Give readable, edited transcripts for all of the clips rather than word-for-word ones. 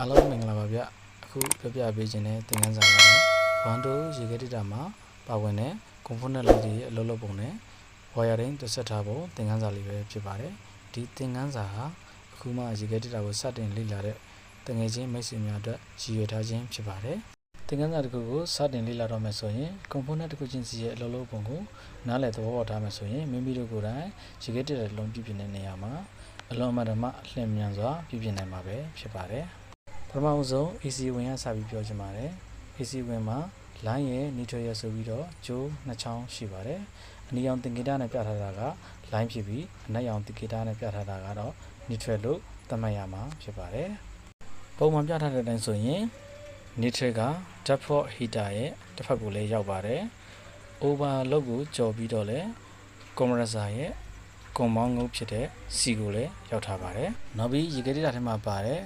အားလုံးမင်္ဂလာပါဗျအခုပြောပြပေးခြင်းတဲ့သင်ခန်းစာကတော့Wando ရေခဲဒေတာမှာပါဝင်တဲ့ component လေးတွေအလုပ်လုပ်ပုံနဲ့ wiring တွက်ဆက်ထားပုံသင်ခန်းစာလေးပဲဖြစ်ပါတယ်ဒီသင်ခန်းစာဟာအခုမှရေခဲဒေတာကိုစတင်လေ့လာတဲ့တငယ်ချင်းမိတ်ဆွေများအတွက်ရည်ရွယ်ထားခြင်းဖြစ်ပါတယ်သင်ခန်းစာတစ်ခုကိုစတင်လေ့လာတော့မယ်ဆိုရင် component တစ်ခုချင်းစီရဲ့အလုပ်လုပ်ပုံကိုနားလည်သဘောပေါက်ထားမယ်ဆိုရင်မိမိတို့ကိုယ်တိုင်ရေခဲဒေတာတစ်လုံးပြုပြင်တဲ့နေရာမှာအလွန်အမတ္တမအလျင်မြန်စွာပြုပြင်နိုင်မှာပဲဖြစ်ပါတယ်ပထမဆုံး AC ဝင်ရစပြီးပြောချင်ပါတယ် AC ဝင်မှာ line ရဲ့ neutral ရဲ့ဆိုပြီးတော့ကျိုးနှစ်ချောင်းရှိပါတယ်အနီရောင်သင်္ကေတနဲ့ပြထားတာက line ဖြစ်ပြီးအနက်ရောင်သင်္ကေတနဲ့ပြထားတာကတော့ neutral လို့သတ်မှတ်ရမှာဖြစ်ပါတယ်ပုံမှန်ပြထားတဲ့အတိုင်းဆိုရင် neutral က default heater ရဲ့တစ်ဖက်ကိုလည်းရောက်ပါတယ် overload ကိုကြော်ပြီးတော့လည်း compressor ရဲ့compound ငုပ်ဖြစ်တဲ့ C ကိုလည်းရောက်ထားပါတယ်နောက်ပြီးရေခဲဒေတာထဲမှာပါတယ်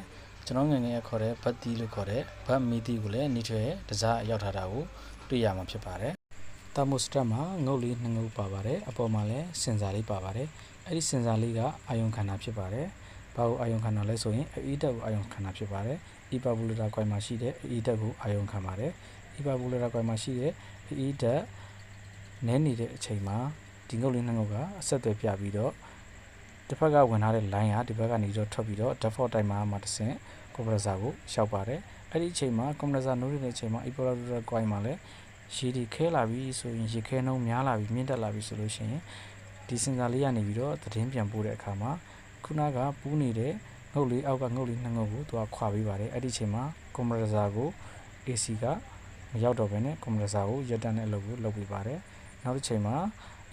ကျွန်တော်ငယ်ငယ်ခေါ်တဲ့ဘတ်တီလို့ခေါ်တဲ့ဘတ်မီတီကိုလည်းနေထွေတစားရောက်ထားတာကိုတွေ့ရမှာဖြစ်ပါတယ်။သာမိုစတက်မှာငုတ်လေး2ငုတ်ပါပါတယ်။အပေါ်မှာလည်းစင်ဆာလေးပါပါတယ်။အဲ့ဒီစင်ဆာလေးကအာယုံခန္ဓာဖြစ်ပါတယ်။ဘာကိုအာယုံခန္ဓာလဲဆိုရင်အီတက်ကိုအာယုံခန္ဓာဖြစ်ပါတယ်။အီပါဘူလတာကွိုင်မှာရှိတဲ့အီတက်ကိုအာယုံခံပါတယ်။အီပါဘူလတာကွိုင်မှာရှိတဲ့အီတက်နည်းနေတဲ့အချိန်မှာဒီငုတ်လေး2ငုတ်ကအဆက်အသွယ်ပြပြီးတော့တစ်ဖက်ကဝင်ထားတဲ့ line ဟာဒီဘက်ကနေတော့ထွက်ပြီးတော့ default timer မှာတစ်ဆင့် compressor ကိုရှောက်ပါတယ်အဲ့ဒီအချိန်မှာ compressor နိုးတဲ့အချိန်မှာ equalizer coil မှာလည်းရေဒီခဲလာပြီးဆိုရင်ရေခဲနှုံးများလာပြီးမြင့်တက်လာပြီးဆိုလို့ရှိရင်ဒီစင်ဆာလေးကနေပြီးတော့သတင်းပြန်ပို့တဲ့အခါမှာခုနကပူးနေတဲ့ငုတ်လေးအောက်ကငုတ်လေး2ငုတ်ကိုသူကခွာပေးပါတယ်အဲ့ဒီအချိန်မှာ compressor ကို AC ကမရောက်တော့ဘဲနဲ့ compressor ကိုရပ်တန့်တဲ့အလုပ်ကိုလုပ်ပေးပါတယ်နောက်တစ်ချိန်မှာ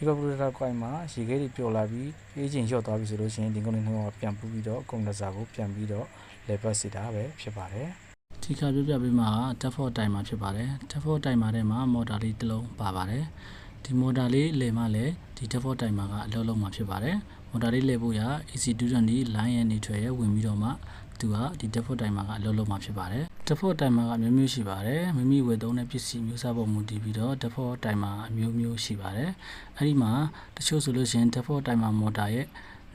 evaporator coil မှာရေခဲတွေပျော်လာပြီးအေးချိန်လျော့သွားပြီဆိုလို့ရှိရင်ဒီကုန်းလေးနှောင်းကပြန်ပူးပြီးတော့ compressor ကိုပြန်ပြီးတော့ level စီတာပဲဖြစ်ပါတယ်။ဒီခါပြပြပေးမှာ default timer ဖြစ်ပါတယ်။ default timer ထဲမှာ motor လေးတစ်လုံးပါပါတယ်။ဒီ motor လေးလည်မှလည်းဒီ default timer ကအလုပ်လုပ်မှာဖြစ်ပါတယ်။ motor လေးလည်ဖို့ရ AC 220 line ရဲ့ neutral ရဲ့ဝင်ပြီးတော့မှသူကဒီ default timer ကအလုပ်လုပ်မှာဖြစ်ပါတယ်။ default timer ကမျိုးမျိုးရှိပါတယ်။မိမိဝယ်သုံးတဲ့ပစ္စည်းမျိုးစားပုံမူတည်ပြီးတော့ default timer အမျိုးမျိုးရှိပါတယ်။အဲဒီမှာတချို့ဆိုလို့ရှိရင် default timer motor ရဲ့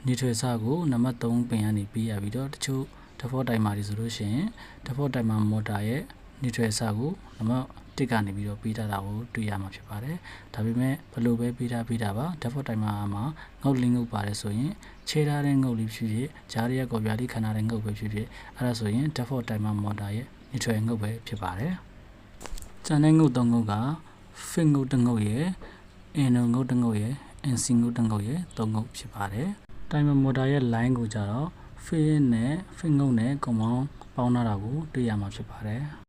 neutral စကိုနံပါတ်3ပင်ကနေပေးရပြီးတော့တချို့ default timer တွေဆိုလို့ရှိရင် default timer motor ရဲ့ neutral စကိုနံပါတ်1ကနေပြီးတော့ပေးထားတာကိုတွေ့ရမှာဖြစ်ပါတယ်။ဒါပေမဲ့ဘယ်လိုပဲပေးတာပါ default timer မှာငုတ်လေးငုတ်ပါတယ်ဆိုရင်ခြေထားတဲ့ငုတ်လေးဖြစ်ဖြစ်ဂျားရက်ကော်ပြားလေးခဏတဲ့ငုတ်ပဲဖြစ်ဖြစ်အဲ့ဒါဆိုရင် default timer motor ရဲ့ neutral ငုတ်ပဲဖြစ်ပါတယ်။ကျန်တဲ့ငုတ်3ငုတ်က fit ငုတ်1ငုတ်ရဲ့ inno ငုတ်1ငုတ်ရဲ့ nc ငုတ်1ငုတ်ရဲ့3ငုတ်ဖြစ်ပါတယ်။ timer motor ရဲ့ line ကိုကြတော့ fit နဲ့ fit ငုတ်နဲ့ compound ပေါင်းထားတာကိုတွေ့ရမှာဖြစ်ပါတယ်။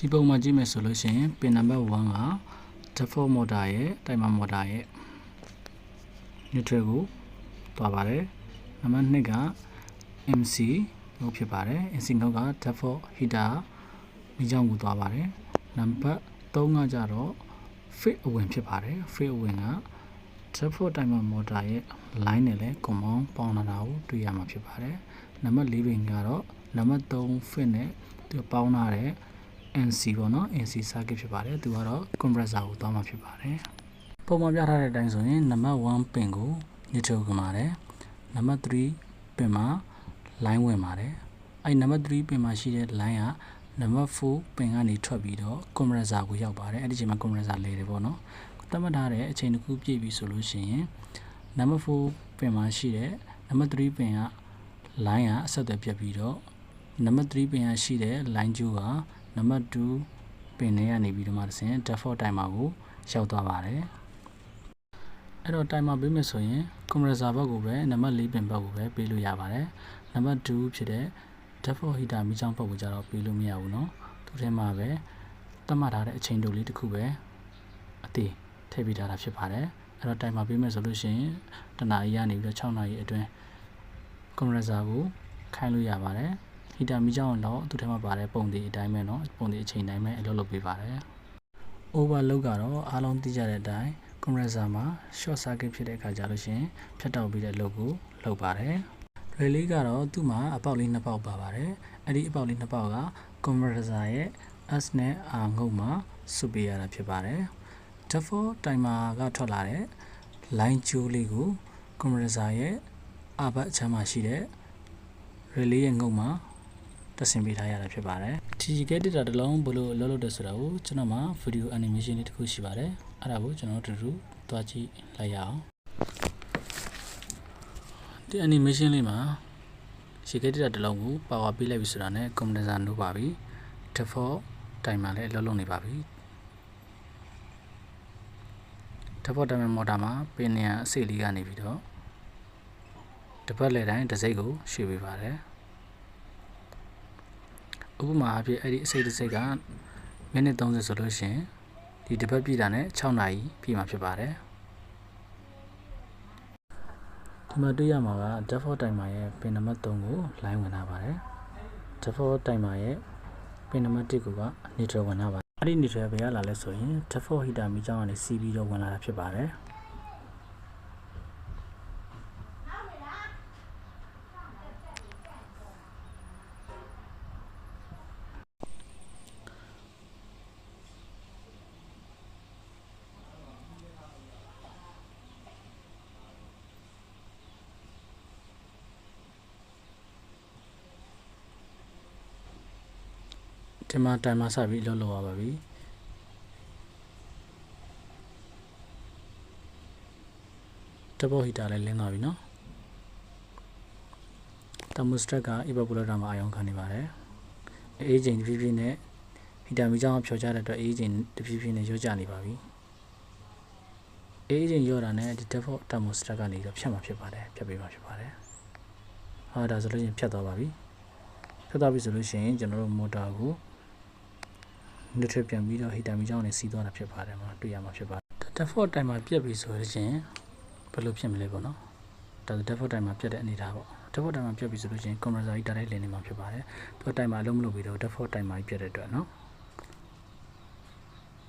ဒီပုံမှာကြည့်မယ်ဆိုလို့ရှိရင် pin number 1က default motor ရဲ့ timer motor ရဲ့ neutral ကိုသွားပါတယ်။နံပါတ်2က MC ငုတ်ဖြစ်ပါတယ်။ MC ငုတ်က default heater မိချောင်းကိုသွားပါတယ်။နံပါတ်3ကကြတော့ fit အဝင်ဖြစ်ပါတယ်။ fit အဝင်က default timer motor ရဲ့ line နဲ့လည်း compound ပေါင်းထားတာကိုတွေ့ရမှာဖြစ်ပါတယ်။နံပါတ်4ပင်ကတော့နံပါတ်3 fit နဲ့သူပေါင်းထားတဲ့ NC ပေါ့နော် NC circuit ဖြစ်ပါတယ်။သူကတော့ compressor ကိုသွားမှာဖြစ်ပါတယ်။ပုံမှန်ပြထားတဲ့အတိုင်းဆိုရင်နံပါတ်1ပင်ကို neutral ဝင်ပါတယ်။နံပါတ်3ပင်မှာ line ဝင်ပါတယ်။အဲ့နံပါတ်3ပင်မှာရှိတဲ့ line ကနံပါတ်4ပင်ကနေထွက်ပြီးတော့ compressor ကိုရောက်ပါတယ်။အဲ့ဒီအချိန်မှာ compressor လဲတယ်ပေါ့နော်။သတ်မှတ်ထားတဲ့အချိန်တစ်ခုပြည့်ပြီဆိုလို့ရှိရင်နံပါတ်4ပင်မှာရှိတဲ့နံပါတ်3ပင်က line ကအဆက်အသွယ်ပြတ်ပြီးတော့နံပါတ်3ပင်ကရှိတဲ့ line ကျိုးကနံပါတ်2ပင်ထဲကနေပြီးတော့မှတစ်ဆင့် default timer ကိုရောက်သွားပါတယ်။အဲ့တော့ timer ပေးမယ်ဆိုရင် compressor ဘက်ကိုပဲနံပါတ်4ပင်ဘက်ကိုပဲပေးလို့ရပါတယ်။နံပါတ်2ဖြစ်တဲ့ default heater မိချောင်းဘက်ကိုကြတော့ပေးလို့မရဘူးเนาะ။သူထဲမှာပဲသတ်မှတ်ထားတဲ့အချိန်တိုလေးတစ်ခုပဲအသေးထည့်ပေးထားတာဖြစ်ပါတယ်။အဲ့တော့ timer ပေးမယ်ဆိုလို့ရှိရင်တနာရီကနေပြီးတော့6နာရီအတွင်း compressor ကိုခိုင်းလို့ရပါတယ်။ heater မိချောင်းတော့သူထဲမှာပါတဲ့ပုံတွေအတိုင်းပဲเนาะပုံတွေအချိန်တိုင်းပဲအလုပ်လုပ်ပေးပါတယ်။ overload ကတော့အားလုံးသိကြတဲ့အတိုင်း compressor မှာ short circuit ဖြစ်တဲ့အခါကျလို့ရှိရင်ဖြတ်တောက်ပြီးတဲ့အလုပ်ကိုလုပ်ပါတယ်။ relay ကတော့သူ့မှာအပေါက်လေး2ပေါက်ပါပါတယ်။အဲ့ဒီအပေါက်လေး2ပေါက်က compressor ရဲ့ S နဲ့ R ငုတ်မှာစုပေးရတာဖြစ်ပါတယ်။ default timer ကထွက်လာတဲ့ line ကျိုးလေးကို compressor ရဲ့ R ဘက်အချမ်းမှာရှိတဲ့ relay ရဲ့ငုတ်မှာ တက်ဆင်ပေးထားရတာဖြစ်ပါတယ်ဒီကဲတစ်တာတစ်လုံးဘလို့လောလောတက်ဆိုတာကိုကျွန်တော်မှာ video animation လေးတစ်ခုရှိပါတယ်အဲ့ဒါကိုကျွန်တော်တို့တူသွားကြည့်လိုက်ရအောင်ဒီ animation လေးမှာရှေ့ကဲတစ်တာတစ်လုံးကိုပါဝါပေးလိုက်ပြီဆိုတာနဲ့ condenser လုပ်ပါပြီ default timer လည်းအလုပ်လုပ်နေပါပြီ default timer motor မှာပင်နေရအစိတ်လေးကနေပြီးတော့တစ်ပတ်လည်တိုင်းတစ်စိတ်ကိုရွှေ့ပေးပါတယ်ဥပမာအဖြစ်အဲ့ဒီအစိတ်တစ်စိတ်ကမိနစ်30ဆိုလို့ရှိရင်ဒီတစ်ပတ်ပြည့်တာနဲ့6နာရီပြည့်မှာဖြစ်ပါတယ်ဒီမှာတွေ့ရမှာက default timer ရဲ့ပင်နံပါတ်3ကို line ဝင်ထားပါတယ် default timer ရဲ့ပင်နံပါတ်1က neutral ဝင်ထားပါတယ်အဲ့ဒီ neutral ဘယ်ရလာလဲဆိုရင် default heater မီးကြောင်းကနေစီးပြီးတော့ဝင်လာတာဖြစ်ပါတယ်ဒီမှာ timer စပြီးအလုပ်လုပ်ရပါပြီdefault heater လည်းလင်းသွားပြီနော် thermostat က evaporator မှာအာရုံခံနေပါတယ်အေးချိန်တစ်ဖြည်းဖြည်းနဲ့ heater မီးကြောင်းဖြောချတဲ့အတွက်အေးချိန်တစ်ဖြည်းဖြည်းနဲ့လျော့ကျနေပါပြီအေးချိန်လျော့တာနဲ့ဒီ default thermostat ကနေတော့ဖြတ်မှာဖြစ်ပါတယ်ဖြတ်ပေးမှာဖြစ်ပါတယ်ဟာဒါဆိုလို့ရှိရင်ဖြတ်သွားပါပြီဖြတ်သွားပြီဆိုလို့ရှိရင်ကျွန်တော်တို့ motor ကိုneutral ပြန်ပြီးတော့ heater မီးကြောင်းနဲ့စီးသွားတာဖြစ်ပါတယ်မှာတွေ့ရမှာဖြစ်ပါတယ် default timer ပြတ်ပြီဆိုလို့ရှိရင်ဘယ်လိုဖြစ်မလဲပေါ့နော်ဒါ default timer ပြတ်တဲ့အနေထားပေါ့ default timer ပြတ်ပြီဆိုလို့ရှိရင် compressor ကြီးတိုက်လည်နေမှာဖြစ်ပါတယ်သူ timer အလုံးမလုပ်ပြီးတော့ default timer ကြီးပြတ်တဲ့အတွက်နော်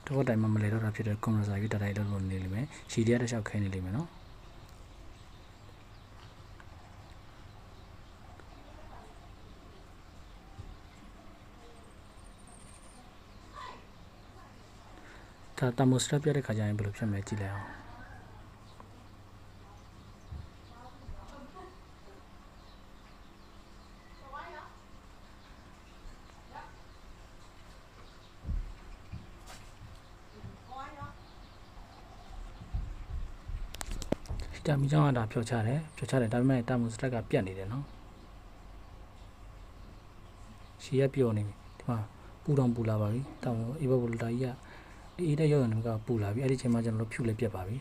default timer မလဲတော့တာဖြစ်တဲ့ compressor ကြီးတိုက်လုံးလုပ်နေလိမ့်မယ်ရှည်တရားတစ်လျှောက်ခိုင်းနေလိမ့်မယ်နော်ဒါ thermostat ပြတဲ့ခါကျရင်ဘယ်လိုဖြစ်မလဲကြည့်လိုက်အောင်တာမီးကြောင်းကဒါဖြောချတယ်ဒါပေမဲ့ thermostat ကပြတ်နေတယ်နော်ရှည်ရပြောနေပြီဒီမှာပူတောင်ပူလာပါပြီတောင် evaporator ကြီးကအေးတဲ့ရောက်နေကပူလာပြီအဲ့ဒီချိန်မှာကျွန်တော်တို့ဖြူလည်းပြတ်ပါပြီ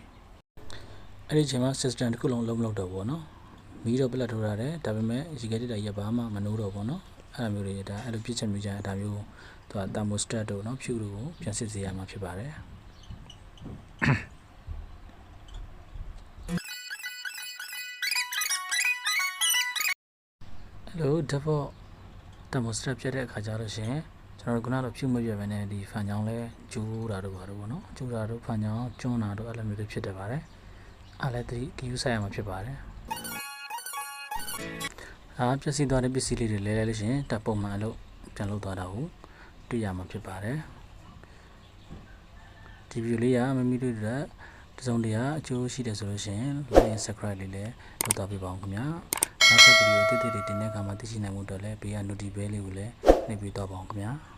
အဲ့ဒီချိန်မှာ system တစ်ခုလုံးလုံးမလုပ်တော့ဘူးเนาะမီးတော့ပလက်ထိုးရတယ်ဒါပေမဲ့ရေခဲတက်တာကြီးကဘာမှမနိုးတော့ဘူးเนาะအဲ့လိုမျိုးတွေဒါအဲ့လိုပြစ်ချက်မျိုးကြရင်ဒါမျိုးသူက thermostat တို့เนาะဖြူတို့ကိုပြန်စစ်စေရမှာဖြစ်ပါတယ်အဲ့လို default thermostat ပြတ်တဲ့အခါကျတော့ရှင်ကျွန်တော်တို့ခုနကဖြူမပြတ်ပဲနဲ့ဒီဖန်ချောင်းလဲကျိုးတာတို့ပါတော့ဗောနော်ကျိုးတာတို့ဖန်ချောင်းကျွန်းတာတို့အဲ့လိုမျိုးတွေဖြစ်တတ်ပါတယ်အဲ့လည်းဒီ use ဆိုင်ရမှာဖြစ်ပါတယ်ပျက်စီးသွားတဲ့ပစ္စည်းလေးတွေလဲလဲလို့ရှင်တပ်ပုံမှန်လို့ပြန်လုပ်သွားတာကိုတွေ့ရမှာဖြစ်ပါတယ်ဒီ view လေးကမမီတို့တဲ့တစုံတရာအကျိုးရှိတယ်ဆိုလို့ရှင် like and subscribe လေးလည်းလုပ်သွားပေးပါဦးခင်ဗျာနောက်ထပ်ဗီဒီယိုအသစ်တွေတင်တဲ့အခါမှာသိရှိနိုင်မှုအတွက်လည်းဘေးက notification လေးကိုလည်းနှိပ်ပေးတော့ပါအောင်ခင်ဗျာ